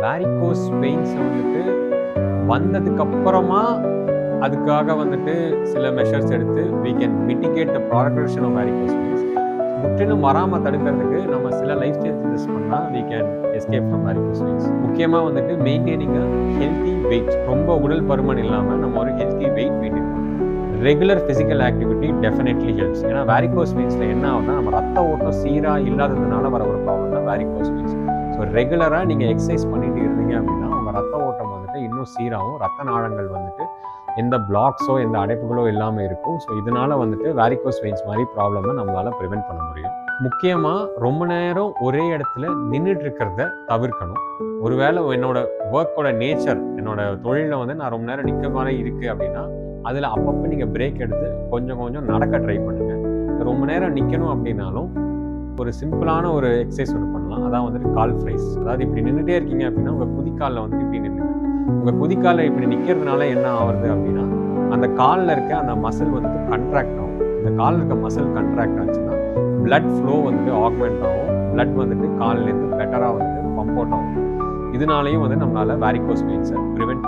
Varicose வெயின்ஸை வந்துட்டு வந்ததுக்கப்புறமா அதுக்காக வந்துட்டு சில மெஷர்ஸ் எடுத்து we can mitigate the progression of varicose veins. முற்றிலும் வராமல் தடுக்கிறதுக்கு நம்ம சில லைஃப் ஸ்டைல் சேஞ்சஸ் பண்ணால் we can escape from varicose veins. முக்கியமாக வந்துட்டு மெயின்டைனிங் ஹெல்த்தி வெயிட், ரொம்ப உடல் பருமன் இல்லாமல் நம்ம ஒரு ஹெல்த்தி வெயிட் மெயின்டைன் பண்ணணும். Regular physical activity definitely helps. ஏன்னா வேரிகோஸ் வெயின்ஸில் என்ன ஆகுதுன்னா நம்ம ரத்த ஓட்டம் சீராக இல்லாததுனால வர ஒரு ப்ராப்ளம் தான் வேரிகோஸ் வெயின்ஸ். ஸோ ரெகுலராக நீங்கள் எக்ஸசைஸ் பண்ணிட்டு இருந்தீங்க அப்படின்னா உங்கள் ரத்த ஓட்டம் வந்துட்டு இன்னும் சீராகவும் ரத்த நாளங்கள் வந்துட்டு எந்த பிளாக்ஸோ எந்த அடைப்புகளோ இல்லாமல் இருக்கும். ஸோ இதனால வந்துட்டு வேரிகோஸ் வெயின்ஸ் மாதிரி ப்ராப்ளமை நம்மளால் ப்ரிவென்ட் பண்ண முடியும். முக்கியமாக ரொம்ப நேரம் ஒரே இடத்துல நின்றுட்டு இருக்கிறத தவிர்க்கணும். ஒருவேளை என்னோட ஒர்க்கோட நேச்சர், என்னோட தொழிலில் வந்து நான் ரொம்ப நேரம் நிற்க மாதிரி இருக்குது அப்படின்னா அதில் அப்பப்போ நீங்கள் பிரேக் எடுத்து கொஞ்சம் கொஞ்சம் நடக்க ட்ரை பண்ணுங்கள். ரொம்ப நேரம் நிற்கணும் அப்படின்னாலும் ஒரு சிம்பிளான ஒரு எக்ஸசைஸ் ஒன்று பண்ணலாம். அதான் வந்துட்டு கால் ஃப்ரைஸ். அதாவது இப்படி நின்றுட்டே இருக்கீங்க அப்படின்னா உங்கள் குதிக்காலில் வந்துட்டு இப்படி நின்றுங்க. உங்கள் குதிக்காலில் இப்படி நிற்கிறதுனால என்ன ஆகுது அப்படின்னா அந்த காலில் இருக்க அந்த மசில் வந்துட்டு கண்ட்ராக்ட் ஆகும். இந்த காலில் இருக்க மசில் கண்ட்ராக்ட் ஆச்சுன்னா பிளட் ஃப்ளோ வந்துட்டு ஆக்மெண்ட் ஆகும். பிளட் வந்துட்டு கால்லேருந்து பெட்டராக வந்துட்டு பம்ப் அவுட் ஆகும். இதனாலையும் வந்து நம்மளால் வேரிகோஸ் வெயின்ஸை ப்ரிவென்ட்